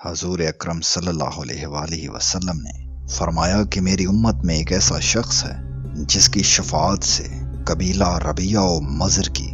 حضور اکرم صلی اللہ علیہ وآلہ وسلم نے فرمایا کہ میری امت میں ایک ایسا شخص ہے جس کی شفاعت سے قبیلہ ربیہ و مضر کی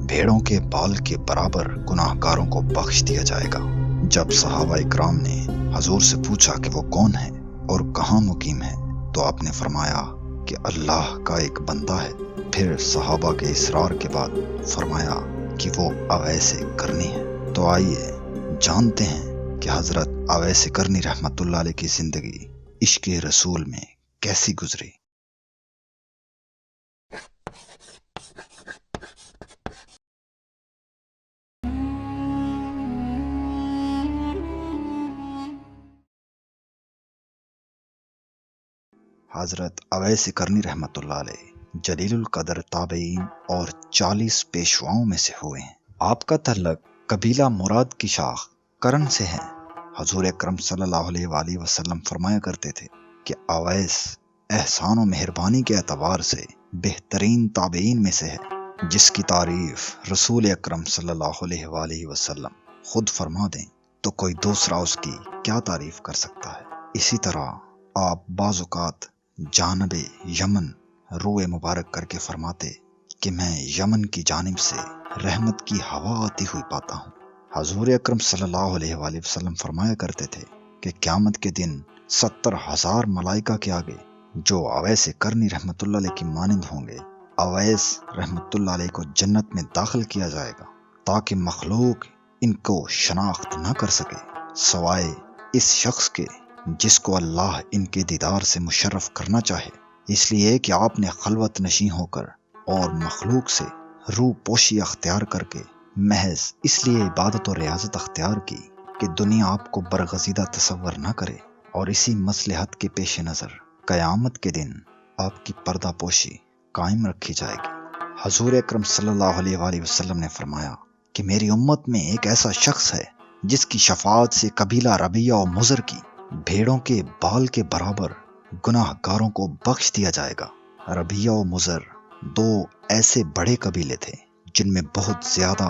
بھیڑوں کے بال کے برابر گناہ گاروں کو بخش دیا جائے گا۔ جب صحابہ اکرام نے حضور سے پوچھا کہ وہ کون ہے اور کہاں مقیم ہے تو آپ نے فرمایا کہ اللہ کا ایک بندہ ہے۔ پھر صحابہ کے اصرار کے بعد فرمایا کہ وہ اویس کرنی ہے۔ تو آئیے جانتے ہیں کہ حضرت اویس کرنی رحمت اللہ علیہ کی زندگی عشق رسول میں کیسی گزری۔ حضرت اویس کرنی رحمت اللہ علیہ جلیل القدر تابعین اور 40 پیشواؤں میں سے ہوئے ہیں۔ آپ کا تعلق قبیلہ مراد کی شاخ کرن سے ہے۔ حضور اکرم صلی اللہ علیہ وآلہ وسلم فرمایا کرتے تھے کہ اویس احسان و مہربانی کے اعتبار سے بہترین تابعین میں سے ہے، جس کی تعریف رسول اکرم صلی اللہ علیہ وآلہ وسلم خود فرما دیں تو کوئی دوسرا اس کی کیا تعریف کر سکتا ہے۔ اسی طرح آپ بعض اوقات جانب یمن روئے مبارک کر کے فرماتے کہ میں یمن کی جانب سے رحمت کی ہوا آتی ہوئی پاتا ہوں۔ حضور اکرم صلی اللہ علیہ وآلہ وسلم فرمایا کرتے تھے کہ قیامت کے دن 70,000 ملائکہ کے آگے جو اویس کرنی رحمت اللہ علیہ کی مانند ہوں گے، اویس رحمت اللہ علیہ کو جنت میں داخل کیا جائے گا تاکہ مخلوق ان کو شناخت نہ کر سکے سوائے اس شخص کے جس کو اللہ ان کے دیدار سے مشرف کرنا چاہے، اس لیے کہ آپ نے خلوت نشین ہو کر اور مخلوق سے روح پوشی اختیار کر کے محض اس لیے عبادت و ریاضت اختیار کی کہ دنیا آپ کو برگزیدہ تصور نہ کرے، اور اسی مصلحت کے پیش نظر قیامت کے دن آپ کی پردہ پوشی قائم رکھی جائے گی۔ حضور اکرم صلی اللہ علیہ وآلہ وسلم نے فرمایا کہ میری امت میں ایک ایسا شخص ہے جس کی شفاعت سے قبیلہ ربیہ و مضر کی بھیڑوں کے بال کے برابر گناہ گاروں کو بخش دیا جائے گا۔ ربیہ و مضر 2 ایسے بڑے قبیلے تھے جن میں بہت زیادہ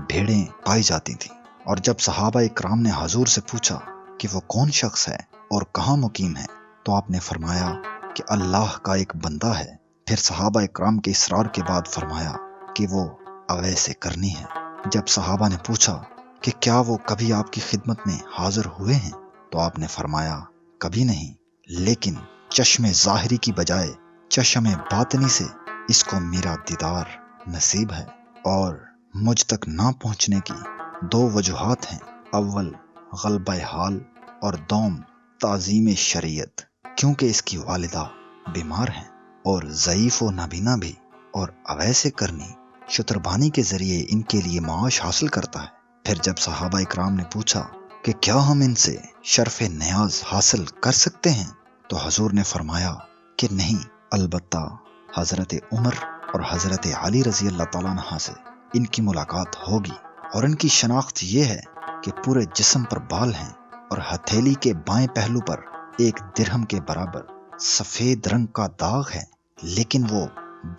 بھیڑیں پائی جاتی تھیں، اور جب صحابہ اکرام نے حضور سے پوچھا کہ وہ کون شخص ہے اور کہاں مقیم ہے تو آپ نے فرمایا کہ اللہ کا ایک بندہ ہے۔ پھر صحابہ اکرام کے اصرار کے بعد فرمایا کہ وہ اویس کرنی ہے۔ جب صحابہ نے پوچھا کہ کیا وہ کبھی آپ کی خدمت میں حاضر ہوئے ہیں تو آپ نے فرمایا کبھی نہیں، لیکن چشم ظاہری کی بجائے چشم باطنی سے اس کو میرا دیدار نصیب ہے، اور مجھ تک نہ پہنچنے کی 2 وجوہات ہیں، اول غلبہ حال اور دوم تعظیم شریعت، کیونکہ اس کی والدہ بیمار ہیں اور ضعیف و نابینا بھی، اور اویس کرنی شتربانی کے ذریعے ان کے لیے معاش حاصل کرتا ہے۔ پھر جب صحابہ اکرام نے پوچھا کہ کیا ہم ان سے شرف نیاز حاصل کر سکتے ہیں تو حضور نے فرمایا کہ نہیں، البتہ حضرت عمر اور حضرت علی رضی اللہ تعالیٰ عنہ سے ان کی ملاقات ہوگی، اور ان کی شناخت یہ ہے کہ پورے جسم پر بال ہیں اور ہتھیلی کے بائیں پہلو پر 1 درہم کے برابر سفید رنگ کا داغ ہے، لیکن وہ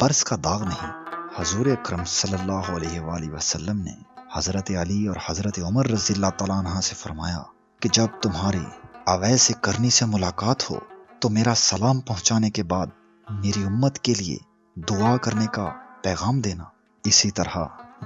برس کا داغ نہیں۔ حضور اکرم صلی اللہ علیہ وآلہ وسلم نے حضرت علی اور حضرت عمر رضی اللہ تعالیٰ عنہ سے فرمایا کہ جب تمہاری اویس کرنی سے ملاقات ہو تو میرا سلام پہنچانے کے بعد میری امت کے لیے دعا کرنے کا پیغام دینا۔ اسی طرح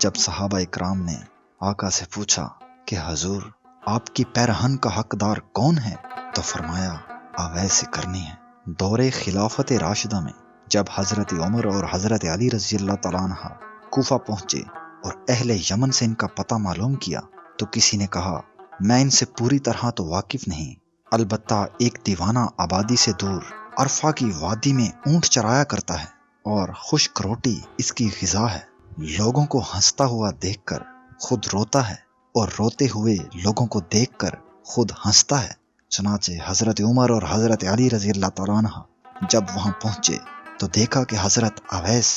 جب صحابہ اکرام نے آقا سے پوچھا کہ حضور آپ کی پیرہن کا حقدار کون ہے تو فرمایا اویس کرنی ہے۔ دور خلافت راشدہ میں جب حضرت عمر اور حضرت علی رضی اللہ تعالیٰ عنہ کوفہ پہنچے اور اہل یمن سے ان کا پتہ معلوم کیا تو کسی نے کہا میں ان سے پوری طرح تو واقف نہیں، البتہ ایک دیوانہ آبادی سے دور عرفہ کی وادی میں اونٹ چرایا کرتا ہے اور خشک روٹی اس کی غذا ہے، لوگوں کو ہنستا ہوا دیکھ کر خود روتا ہے اور روتے ہوئے لوگوں کو دیکھ کر خود ہنستا ہے۔ چنانچہ حضرت عمر اور حضرت علی رضی اللہ تعالیٰ عنہ جب وہاں پہنچے تو دیکھا کہ حضرت اویس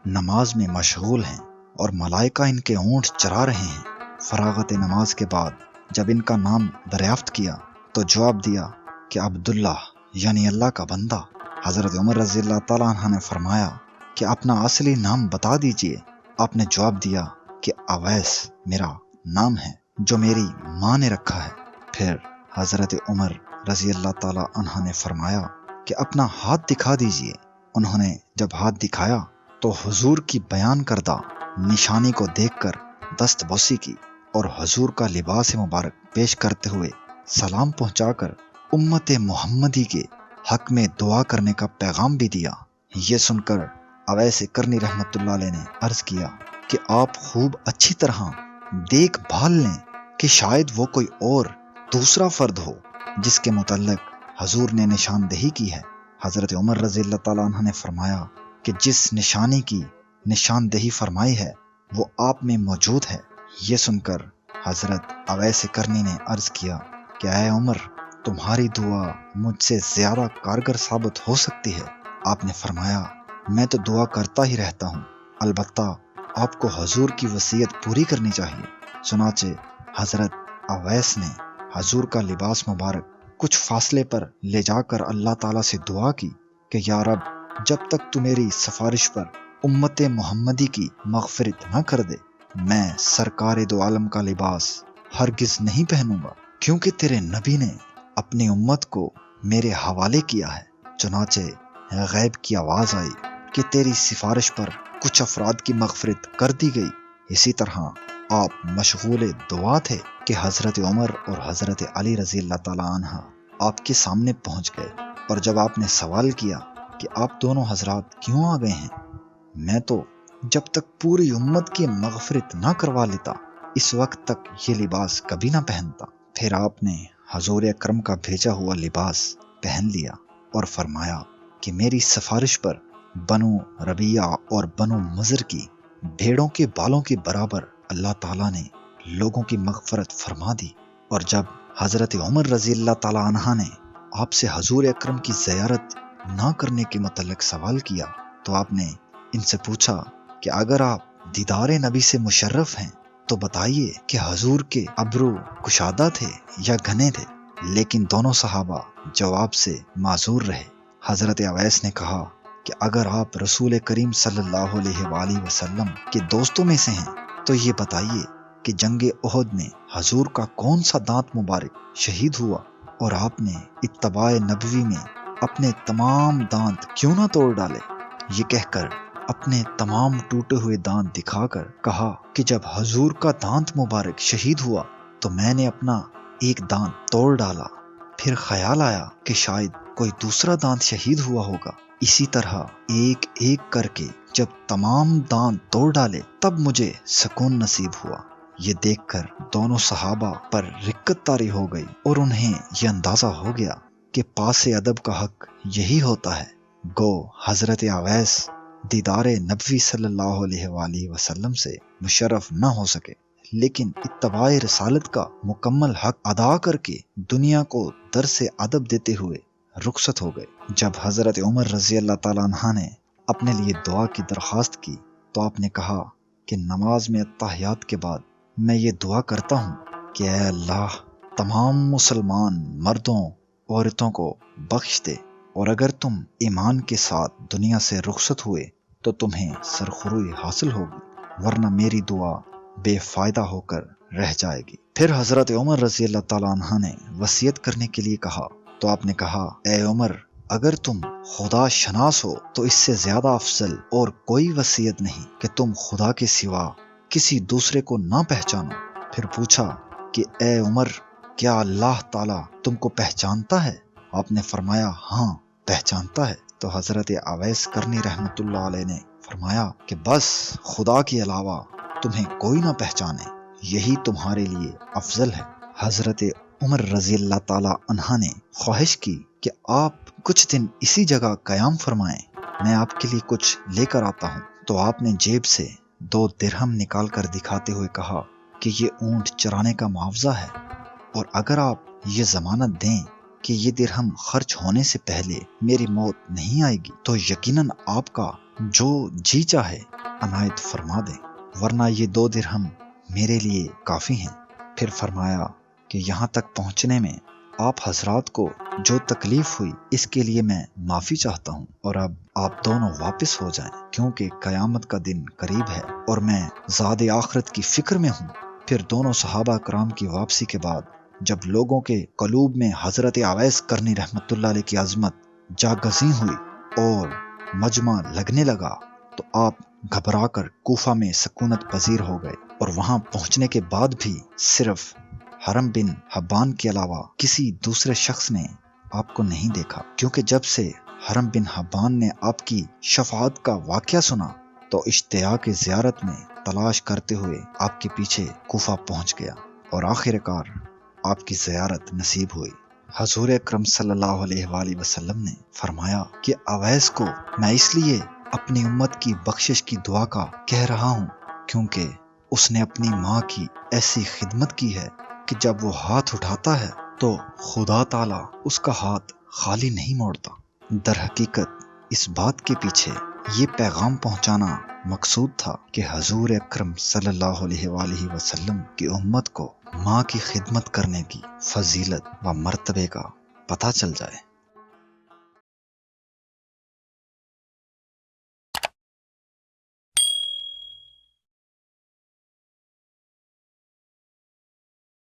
نماز میں مشغول ہیں اور ملائکہ ان کے اونٹ چرا رہے ہیں۔ فراغت نماز کے بعد جب ان کا نام دریافت کیا تو جواب دیا کہ عبداللہ یعنی اللہ کا بندہ۔ حضرت عمر رضی اللہ تعالیٰ عنہ نے فرمایا کہ اپنا اصلی نام بتا دیجئے۔ آپ نے جواب دیا کہ اویس میرا نام ہے جو میری ماں نے رکھا ہے۔ پھر حضرت عمر رضی اللہ تعالی عنہ نے فرمایا کہ اپنا ہاتھ دکھا دیجئے۔ انہوں نے جب ہاتھ دکھایا تو حضور کی بیان کردہ نشانی کو دیکھ کر دست بوسی کی اور حضور کا لباس مبارک پیش کرتے ہوئے سلام پہنچا کر امت محمدی کے حق میں دعا کرنے کا پیغام بھی دیا۔ یہ سن کر اویس کرنی رحمت اللہ علیہ نے عرض کیا کہ آپ خوب اچھی طرح دیکھ بھال لیں کہ شاید وہ کوئی اور دوسرا فرد ہو جس کے متعلق حضور نے نشاندہی کی ہے۔ حضرت عمر رضی اللہ تعالیٰ عنہ نے فرمایا کہ جس نشانی کی نشاندہی فرمائی ہے وہ آپ میں موجود ہے۔ یہ سن کر حضرت اویس کرنی نے عرض کیا کہ اے عمر، تمہاری دعا مجھ سے زیادہ کارگر ثابت ہو سکتی ہے۔ آپ نے فرمایا میں تو دعا کرتا ہی رہتا ہوں، البتہ آپ کو حضور کی وصیت پوری کرنی چاہیے۔ چنانچہ حضرت اویس نے حضور کا لباس مبارک کچھ فاصلے پر لے جا کر اللہ تعالیٰ سے دعا کی کہ یا رب، جب تک تو میری سفارش پر امت محمدی کی مغفرت نہ کر دے، میں سرکار دو عالم کا لباس ہرگز نہیں پہنوں گا، کیونکہ تیرے نبی نے اپنی امت کو میرے حوالے کیا ہے۔ چنانچہ غیب کی آواز آئی کہ تیری سفارش پر کچھ افراد کی مغفرت کر دی گئی۔ اسی طرح آپ مشغول دعا تھے کہ حضرت عمر اور حضرت علی رضی اللہ تعالیٰ عنہ آپ کے سامنے پہنچ گئے، اور جب آپ نے سوال کیا کہ آپ دونوں حضرات کیوں آ گئے ہیں، میں تو جب تک پوری امت کی مغفرت نہ کروا لیتا اس وقت تک یہ لباس کبھی نہ پہنتا۔ پھر آپ نے حضور اکرم کا بھیجا ہوا لباس پہن لیا اور فرمایا کہ میری سفارش پر بنو ربیعہ اور بنو مضر کی بھیڑوں کے بالوں کے برابر اللہ تعالیٰ نے لوگوں کی مغفرت فرما دی۔ اور جب حضرت عمر رضی اللہ تعالیٰ عنہ نے آپ سے حضور اکرم کی زیارت نہ کرنے کے متعلق سوال کیا تو آپ نے ان سے پوچھا کہ اگر آپ دیدار نبی سے مشرف ہیں تو بتائیے کہ حضور کے ابرو کشادہ تھے یا گھنے تھے، لیکن دونوں صحابہ جواب سے معذور رہے۔ حضرت اویس نے کہا کہ اگر آپ رسول کریم صلی اللہ علیہ وآلہ وسلم کے دوستوں میں سے ہیں تو یہ بتائیے کہ جنگ احد میں حضور کا کون سا دانت مبارک شہید ہوا، اور آپ نے اتباع نبوی میں اپنے تمام دانت کیوں نہ توڑ ڈالے؟ یہ کہہ کر اپنے تمام ٹوٹے ہوئے دانت دکھا کر کہا کہ جب حضور کا دانت مبارک شہید ہوا تو میں نے اپنا ایک دانت توڑ ڈالا، پھر خیال آیا کہ شاید کوئی دوسرا دانت شہید ہوا ہوگا۔ اسی طرح ایک ایک کر کے جب تمام دانت توڑ ڈالے تب مجھے سکون نصیب ہوا۔ یہ دیکھ کر دونوں صحابہ پر رکت طاری ہو گئی اور انہیں یہ اندازہ ہو گیا کہ پاس ادب کا حق یہی ہوتا ہے۔ گو حضرت اویس دیدار نبوی صلی اللہ علیہ وآلہ وسلم سے مشرف نہ ہو سکے، لیکن اتباع رسالت کا مکمل حق ادا کر کے دنیا کو درس ادب دیتے ہوئے رخصت ہو گئے۔ جب حضرت عمر رضی اللہ تعالیٰ عنہ نے اپنے لیے دعا کی درخواست کی تو آپ نے کہا کہ نماز میں اتحیات کے بعد میں یہ دعا کرتا ہوں کہ اے اللہ، تمام مسلمان مردوں عورتوں کو بخش دے، اور اگر تم ایمان کے ساتھ دنیا سے رخصت ہوئے تو تمہیں سرخروئی حاصل ہوگی، ورنہ میری دعا بے فائدہ ہو کر رہ جائے گی۔ پھر حضرت عمر رضی اللہ تعالیٰ عنہ نے وصیت کرنے کے لیے کہا تو آپ نے کہا اے عمر، اگر تم خدا شناس ہو تو اس سے زیادہ افضل اور کوئی وصیت نہیں کہ تم خدا کے سوا کسی دوسرے کو نہ پہچانو۔ پھر پوچھا کہ اے عمر، کیا اللہ تعالیٰ تم کو پہچانتا ہے؟ آپ نے فرمایا ہاں پہچانتا ہے۔ تو حضرت اویس کرنی رحمت اللہ علیہ نے فرمایا کہ بس خدا کے علاوہ تمہیں کوئی نہ پہچانے، یہی تمہارے لیے افضل ہے۔ حضرت عمر رضی اللہ تعالی عنہ نے خواہش کی کہ آپ کچھ دن اسی جگہ قیام فرمائیں، میں آپ کے لیے کچھ لے کر آتا ہوں۔ تو آپ نے جیب سے 2 درہم نکال کر دکھاتے ہوئے کہا کہ یہ اونٹ چرانے کا معاوضہ ہے، اور اگر آپ یہ ضمانت دیں کہ یہ درہم خرچ ہونے سے پہلے میری موت نہیں آئے گی تو یقیناً آپ کا جو جی چاہے عنایت فرما دیں، ورنہ یہ 2 درہم میرے لیے کافی ہیں۔ پھر فرمایا کہ یہاں تک پہنچنے میں آپ حضرات کو جو تکلیف ہوئی اس کے لیے میں معافی چاہتا ہوں، اور اب آپ دونوں واپس ہو جائیں، کیونکہ قیامت کا دن قریب ہے اور میں زاد آخرت کی فکر میں ہوں۔ پھر دونوں صحابہ کرام کی واپسی کے بعد جب لوگوں کے قلوب میں حضرت اویس کرنی رحمت اللہ علیہ کی عظمت جاگزیں ہوئی اور مجمع لگنے لگا تو آپ گھبرا کر کوفہ میں سکونت پذیر ہو گئے، اور وہاں پہنچنے کے بعد بھی صرف حرم بن حبان کے علاوہ کسی دوسرے شخص نے آپ کو نہیں دیکھا، کیونکہ جب سے حرم بن حبان نے آپ کی شفاعت کا واقعہ سنا تو اشتیاق زیارت میں تلاش کرتے ہوئے آپ کے پیچھے کوفہ پہنچ گیا، اور آخر کار آپ کی زیارت نصیب ہوئی۔ حضور اکرم صلی اللہ علیہ وآلہ وسلم نے فرمایا کہ اویس کو میں اس لیے اپنی امت کی بخشش کی دعا کا کہہ رہا ہوں کیونکہ اس نے اپنی ماں کی ایسی خدمت کی ہے کہ جب وہ ہاتھ اٹھاتا ہے تو خدا تعالی اس کا ہاتھ خالی نہیں موڑتا۔ در حقیقت اس بات کے پیچھے یہ پیغام پہنچانا مقصود تھا کہ حضور اکرم صلی اللہ علیہ وآلہ وسلم کی امت کو ماں کی خدمت کرنے کی فضیلت و مرتبے کا پتہ چل جائے۔